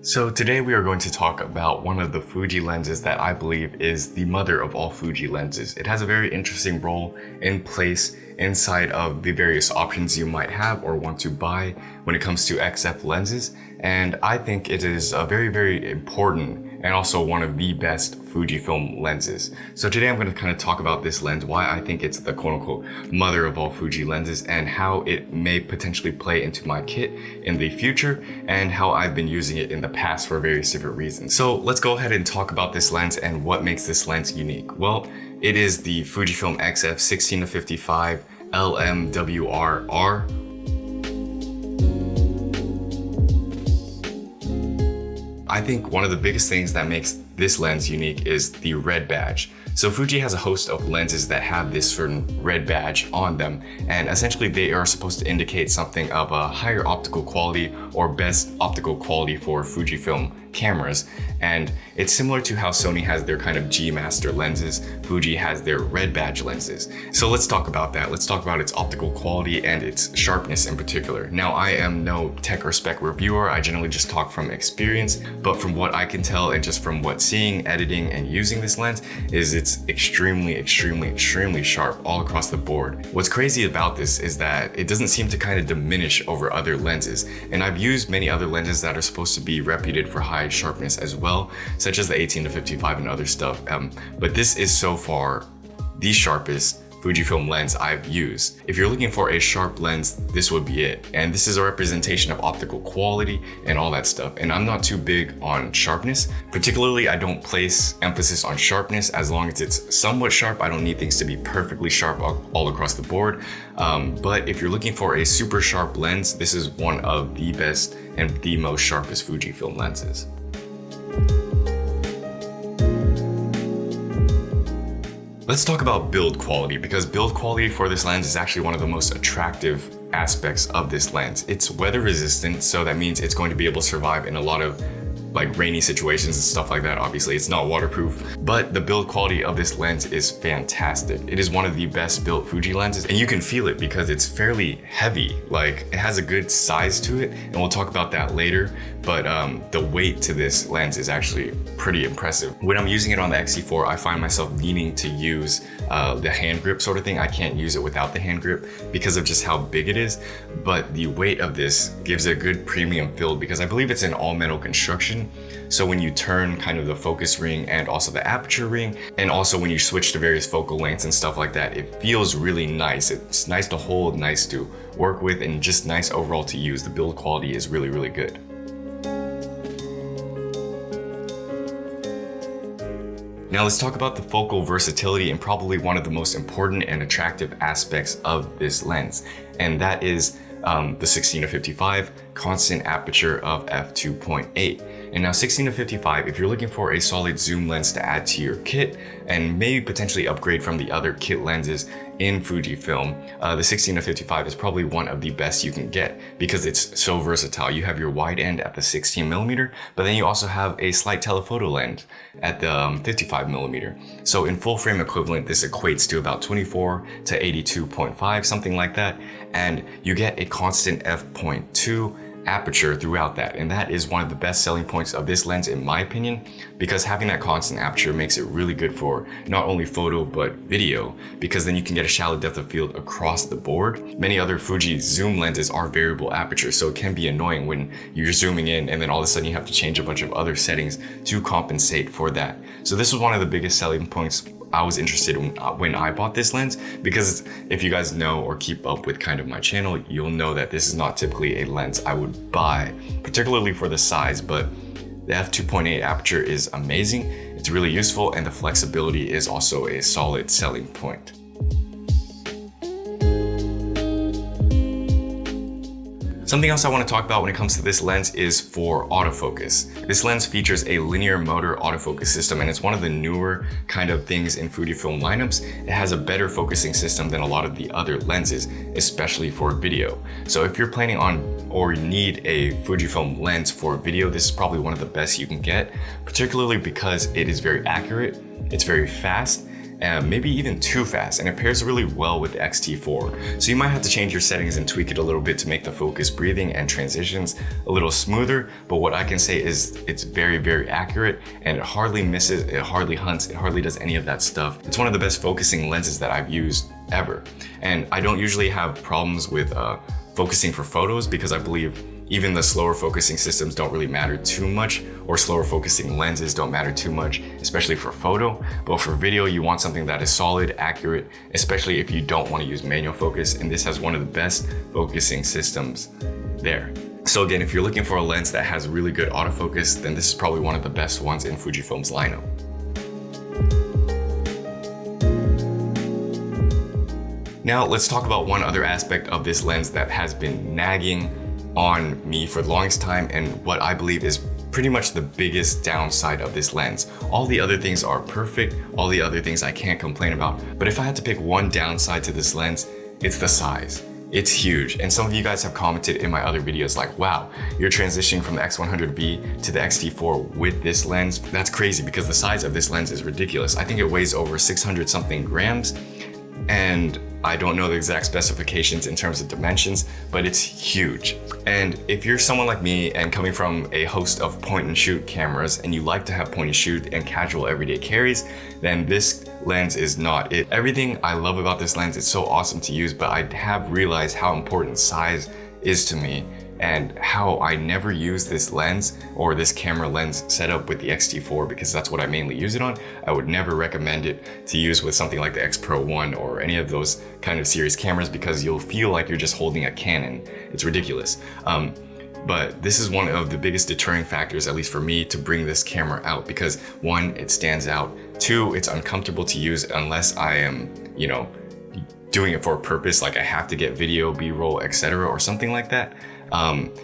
So today we are going to talk about one of the Fuji lenses that I believe is the mother of all Fuji lenses. It has a very interesting role in place inside of the various options you might have or want to buy when it comes to XF lenses. And I think it is a very important and also one of the best Fujifilm lenses. So today I'm going to kind of talk about this lens, why I think it's the quote-unquote mother of all Fuji lenses, and how it may potentially play into my kit in the future, and how I've been using it in the past for various different reasons. So let's go ahead and talk about this lens and what makes this lens unique. Well, it is the Fujifilm XF 16-55 LMWR-R. I think one of the biggest things that makes this lens unique is the red badge. So Fuji has a host of lenses that have this certain red badge on them, and essentially they are supposed to indicate something of a higher optical quality or best optical quality for Fujifilm cameras. And it's similar to how Sony has their kind of G Master lenses, Fuji has their red badge lenses. So let's talk about that. Let's talk about its optical quality and its sharpness in particular. Now, I am no tech or spec reviewer. I generally just talk from experience, but from what I can tell and just from what seeing, editing, and using this lens is it's extremely sharp all across the board. What's crazy about this is that it doesn't seem to kind of diminish over other lenses. And I've used many other lenses that are supposed to be reputed for high sharpness as well, such as the 18-55 and other stuff. But this is so far the sharpest Fujifilm lens I've used. If you're looking for a sharp lens, this would be it. And this is a representation of optical quality and all that stuff. And I'm not too big on sharpness. Particularly, I don't place emphasis on sharpness. As long as it's somewhat sharp, I don't need things to be perfectly sharp all across the board. But if you're looking for a super sharp lens, this is one of the best and the most sharpest Fujifilm lenses. Let's talk about build quality, because build quality for this lens is actually one of the most attractive aspects of this lens. It's weather resistant, so that means it's going to be able to survive in a lot of rainy situations and stuff like that. Obviously, it's not waterproof, but the build quality of this lens is fantastic. It is one of the best built Fuji lenses, and you can feel it because it's fairly heavy. It has a good size to it, and we'll talk about that later. But the weight to this lens is actually pretty impressive. When I'm using it on the XE4, I find myself needing to use the hand grip sort of thing. I can't use it without the hand grip because of just how big it is. But the weight of this gives it a good premium feel because I believe it's an all metal construction. So when you turn kind of the focus ring and also the aperture ring, and also when you switch to various focal lengths and stuff like that, it feels really nice. It's nice to hold, nice to work with, and just nice overall to use. The build quality is really good. Now let's talk about the focal versatility and probably one of the most important and attractive aspects of this lens, and that is the 16-55 constant aperture of f2.8. And now 16-55, if you're looking for a solid zoom lens to add to your kit and maybe potentially upgrade from the other kit lenses in Fujifilm, the 16-55 is probably one of the best you can get because it's so versatile. You have your wide end at the 16mm, but then you also have a slight telephoto lens at the 55mm. So in full frame equivalent, this equates to about 24 to 82.5, something like that. And you get a constant f.2 aperture throughout that, and that is one of the best selling points of this lens in my opinion, because having that constant aperture makes it really good for not only photo but video, because then you can get a shallow depth of field across the board. Many other Fuji zoom lenses are variable aperture, so it can be annoying when you're zooming in and then all of a sudden you have to change a bunch of other settings to compensate for that. So this was one of the biggest selling points I was interested in when I bought this lens, because if you guys know or keep up with kind of my channel, you'll know that this is not typically a lens I would buy, particularly for the size, but the f2.8 aperture is amazing. It's really useful, and the flexibility is also a solid selling point. Something else I want to talk about when it comes to this lens is for autofocus. This lens features a linear motor autofocus system, and it's one of the newer kind of things in Fujifilm lineups. It has a better focusing system than a lot of the other lenses, especially for video. So if you're planning on or need a Fujifilm lens for video, this is probably one of the best you can get, particularly because it is very accurate, it's very fast, and maybe even too fast, and it pairs really well with the X-T4. So you might have to change your settings and tweak it a little bit to make the focus breathing and transitions a little smoother, but what I can say is it's very, very accurate, and it hardly misses, it hardly hunts, it hardly does any of that stuff. It's one of the best focusing lenses that I've used ever. And I don't usually have problems with focusing for photos because I believe even the slower focusing systems don't really matter too much, or slower focusing lenses don't matter too much, especially for photo. But for video, you want something that is solid, accurate, especially if you don't want to use manual focus, and this has one of the best focusing systems there. So again, if you're looking for a lens that has really good autofocus, then this is probably one of the best ones in Fujifilm's lineup. Now let's talk about one other aspect of this lens that has been nagging on me for the longest time, and what I believe is pretty much the biggest downside of this lens. All the other things are perfect, all the other things I can't complain about, but if I had to pick one downside to this lens, it's the size. It's huge, and some of you guys have commented in my other videos like, wow, you're transitioning from the X100V to the X-T4 with this lens. That's crazy because the size of this lens is ridiculous. I think it weighs over 600 something grams, and I don't know the exact specifications in terms of dimensions, but it's huge. And if you're someone like me and coming from a host of point and shoot cameras and you like to have point and shoot and casual everyday carries, then this lens is not it. Everything I love about this lens is so awesome to use, but I have realized how important size is to me and how I never use this lens or this camera lens setup with the X-T4 because that's what I mainly use it on. I would never recommend it to use with something like the X Pro 1 or any of those kind of series cameras because you'll feel like you're just holding a Canon. It's ridiculous. But this is one of the biggest deterring factors, at least for me, to bring this camera out because one, it stands out. Two, it's uncomfortable to use unless I am, doing it for a purpose, like I have to get video, B-roll, etc. or something like that.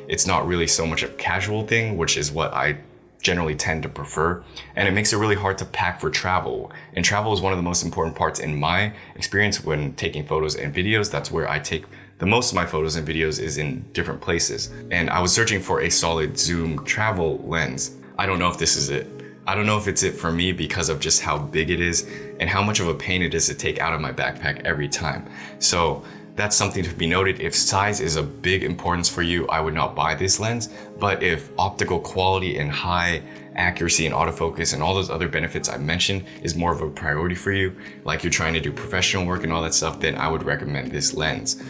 It's not really so much a casual thing, which is what I generally tend to prefer. And it makes it really hard to pack for travel. And travel is one of the most important parts in my experience when taking photos and videos. That's where I take the most of my photos and videos is in different places. And I was searching for a solid zoom travel lens. I don't know if this is it. I don't know if it's it for me because of just how big it is and how much of a pain it is to take out of my backpack every time. So that's something to be noted. If size is a big importance for you, I would not buy this lens. But if optical quality and high accuracy and autofocus and all those other benefits I mentioned is more of a priority for you, like you're trying to do professional work and all that stuff, then I would recommend this lens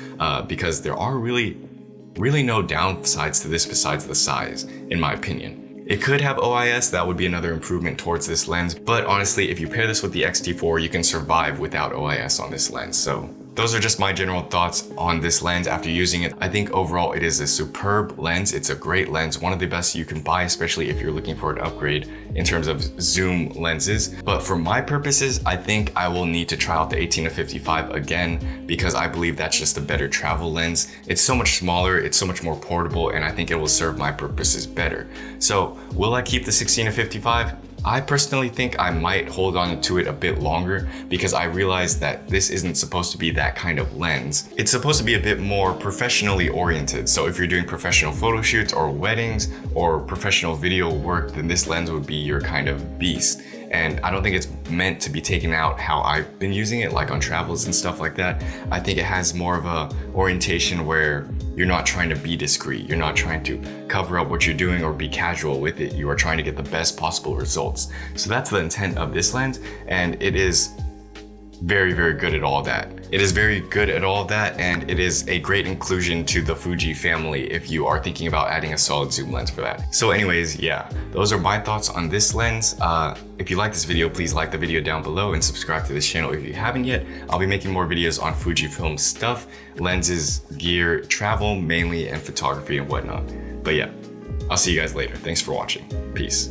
because there are really no downsides to this besides the size, in my opinion. It could have OIS, that would be another improvement towards this lens. But honestly, if you pair this with the X-T4, you can survive without OIS on this lens. So those are just my general thoughts on this lens after using it. I think overall it is a superb lens. It's a great lens, one of the best you can buy, especially if you're looking for an upgrade in terms of zoom lenses. But for my purposes, I think I will need to try out the 18-55 again because I believe that's just a better travel lens. It's so much smaller, it's so much more portable, and I think it will serve my purposes better. So will I keep the 16-55? I personally think I might hold on to it a bit longer because I realize that this isn't supposed to be that kind of lens. It's supposed to be a bit more professionally oriented. So if you're doing professional photo shoots or weddings or professional video work, then this lens would be your kind of beast. And I don't think it's meant to be taken out how I've been using it, like on travels and stuff like that. I think it has more of a orientation where you're not trying to be discreet. You're not trying to cover up what you're doing or be casual with it. You are trying to get the best possible results. So that's the intent of this lens, and it is very, very good at all that. It is very good at all that, and it is a great inclusion to the Fuji family if you are thinking about adding a solid zoom lens for that. So anyways, yeah, those are my thoughts on this lens. If you like this video, please like the video down below and subscribe to this channel if you haven't yet. I'll be making more videos on Fujifilm stuff, lenses, gear, travel mainly, and photography and whatnot. But yeah, I'll see you guys later. Thanks for watching. Peace.